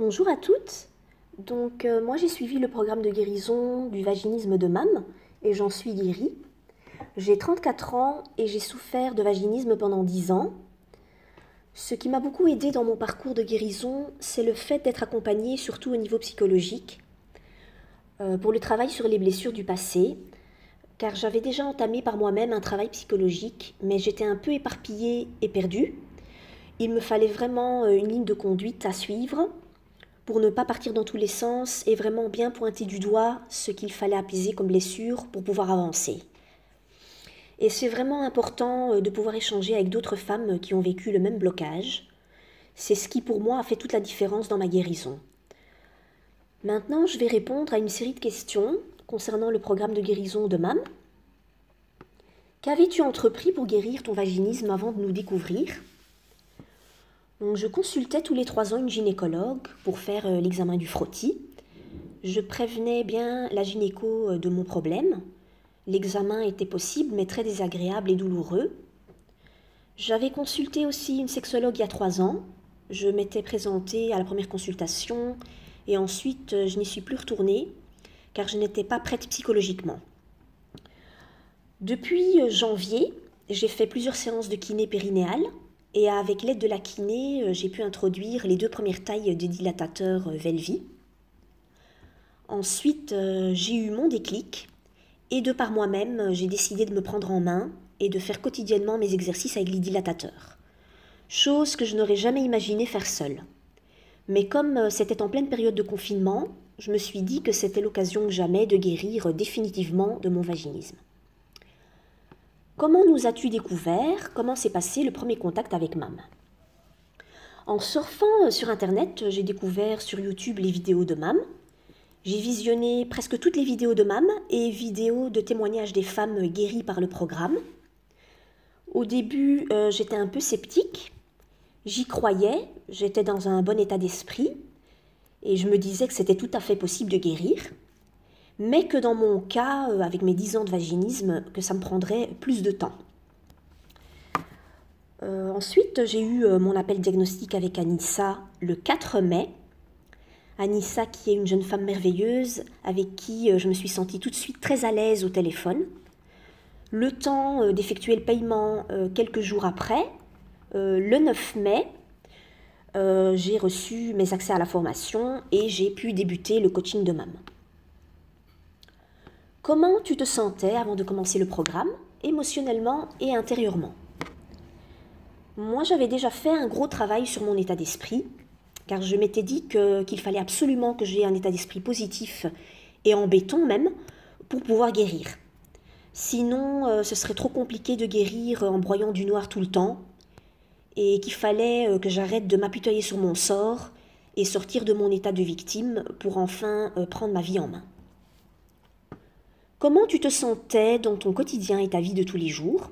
Bonjour à toutes. Moi j'ai suivi le programme de guérison du vaginisme de MAM et j'en suis guérie. J'ai 34 ans et j'ai souffert de vaginisme pendant 10 ans. Ce qui m'a beaucoup aidé dans mon parcours de guérison, c'est le fait d'être accompagnée surtout au niveau psychologique pour le travail sur les blessures du passé, car j'avais déjà entamé par moi-même un travail psychologique, mais j'étais un peu éparpillée et perdue. Il me fallait vraiment une ligne de conduite à suivre pour ne pas partir dans tous les sens et vraiment bien pointer du doigt ce qu'il fallait apaiser comme blessure pour pouvoir avancer. Et c'est vraiment important de pouvoir échanger avec d'autres femmes qui ont vécu le même blocage. C'est ce qui pour moi a fait toute la différence dans ma guérison. Maintenant, je vais répondre à une série de questions concernant le programme de guérison de MAM. Qu'avais-tu entrepris pour guérir ton vaginisme avant de nous découvrir ? Donc, je consultais tous les 3 ans une gynécologue pour faire l'examen du frottis. Je prévenais bien la gynéco de mon problème. L'examen était possible mais très désagréable et douloureux. J'avais consulté aussi une sexologue il y a 3 ans. Je m'étais présentée à la première consultation et ensuite je n'y suis plus retournée car je n'étais pas prête psychologiquement. Depuis janvier, j'ai fait plusieurs séances de kiné périnéale. Et avec l'aide de la kiné, j'ai pu introduire les 2 premières tailles des dilatateurs Velvi. Ensuite, j'ai eu mon déclic et de par moi-même, j'ai décidé de me prendre en main et de faire quotidiennement mes exercices avec les dilatateurs. Chose que je n'aurais jamais imaginé faire seule. Mais comme c'était en pleine période de confinement, je me suis dit que c'était l'occasion que jamais de guérir définitivement de mon vaginisme. Comment nous as-tu découvert ? Comment s'est passé le premier contact avec MAM ? En surfant sur Internet, j'ai découvert sur YouTube les vidéos de MAM. J'ai visionné presque toutes les vidéos de MAM et vidéos de témoignages des femmes guéries par le programme. Au début, j'étais un peu sceptique. J'y croyais, j'étais dans un bon état d'esprit et je me disais que c'était tout à fait possible de guérir. Mais que dans mon cas, avec mes 10 ans de vaginisme, que ça me prendrait plus de temps. Ensuite, j'ai eu mon appel diagnostic avec Anissa le 4 mai. Anissa qui est une jeune femme merveilleuse, avec qui je me suis sentie tout de suite très à l'aise au téléphone. Le temps d'effectuer le paiement quelques jours après, le 9 mai, j'ai reçu mes accès à la formation et j'ai pu débuter le coaching de MAM. Comment tu te sentais avant de commencer le programme, émotionnellement et intérieurement ? Moi, j'avais déjà fait un gros travail sur mon état d'esprit, car je m'étais dit qu'il fallait absolument que j'aie un état d'esprit positif et en béton même, pour pouvoir guérir. Sinon, ce serait trop compliqué de guérir en broyant du noir tout le temps, et qu'il fallait que j'arrête de m'apitoyer sur mon sort et sortir de mon état de victime pour enfin prendre ma vie en main. Comment tu te sentais dans ton quotidien et ta vie de tous les jours ?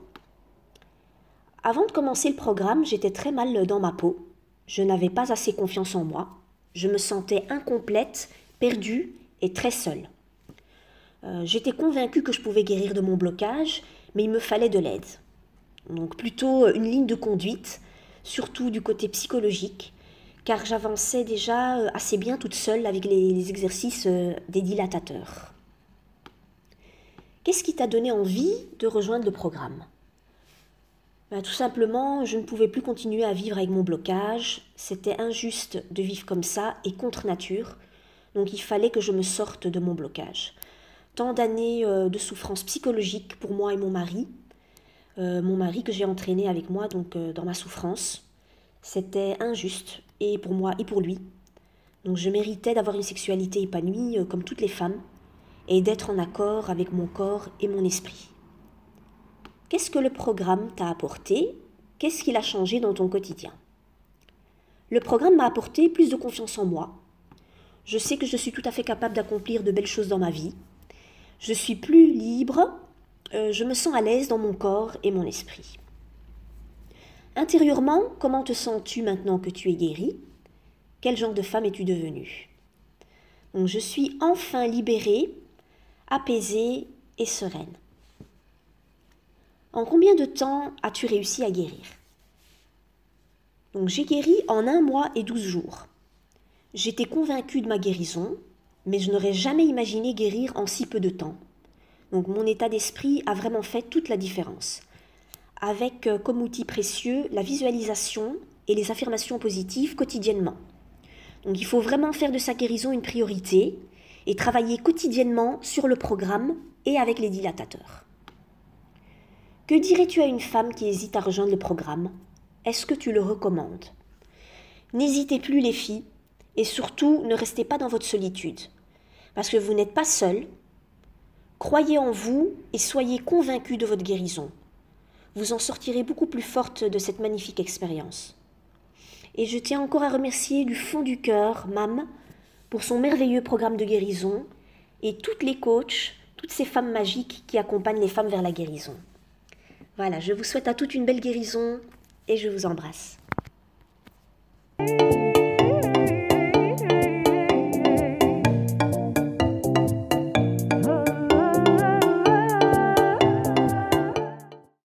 Avant de commencer le programme, j'étais très mal dans ma peau. Je n'avais pas assez confiance en moi. Je me sentais incomplète, perdue et très seule. J'étais convaincue que je pouvais guérir de mon blocage, mais il me fallait de l'aide. Donc plutôt une ligne de conduite, surtout du côté psychologique, car j'avançais déjà assez bien toute seule avec les exercices des dilatateurs. Qu'est-ce qui t'a donné envie de rejoindre le programme ? Tout simplement, je ne pouvais plus continuer à vivre avec mon blocage. C'était injuste de vivre comme ça et contre nature. Donc il fallait que je me sorte de mon blocage. Tant d'années de souffrance psychologique pour moi et mon mari que j'ai entraîné avec moi dans ma souffrance. C'était injuste, et pour moi et pour lui. Donc je méritais d'avoir une sexualité épanouie comme toutes les femmes, et d'être en accord avec mon corps et mon esprit. Qu'est-ce que le programme t'a apporté ? Qu'est-ce qu'il a changé dans ton quotidien ? Le programme m'a apporté plus de confiance en moi. Je sais que je suis tout à fait capable d'accomplir de belles choses dans ma vie. Je suis plus libre, je me sens à l'aise dans mon corps et mon esprit. Intérieurement, comment te sens-tu maintenant que tu es guérie ? Quel genre de femme es-tu devenue ? Donc, je suis enfin libérée, apaisée et sereine. En combien de temps as-tu réussi à guérir ? Donc j'ai guéri en 1 mois et 12 jours. J'étais convaincue de ma guérison, mais je n'aurais jamais imaginé guérir en si peu de temps. Donc mon état d'esprit a vraiment fait toute la différence. Avec comme outil précieux la visualisation et les affirmations positives quotidiennement. Donc il faut vraiment faire de sa guérison une priorité et travailler quotidiennement sur le programme et avec les dilatateurs. Que dirais-tu à une femme qui hésite à rejoindre le programme? Est-ce que tu le recommandes? N'hésitez plus les filles et surtout ne restez pas dans votre solitude parce que vous n'êtes pas seul. Croyez en vous et soyez convaincus de votre guérison. Vous en sortirez beaucoup plus forte de cette magnifique expérience. Et je tiens encore à remercier du fond du cœur Mam pour son merveilleux programme de guérison et toutes les coachs, toutes ces femmes magiques qui accompagnent les femmes vers la guérison. Voilà, je vous souhaite à toutes une belle guérison et je vous embrasse.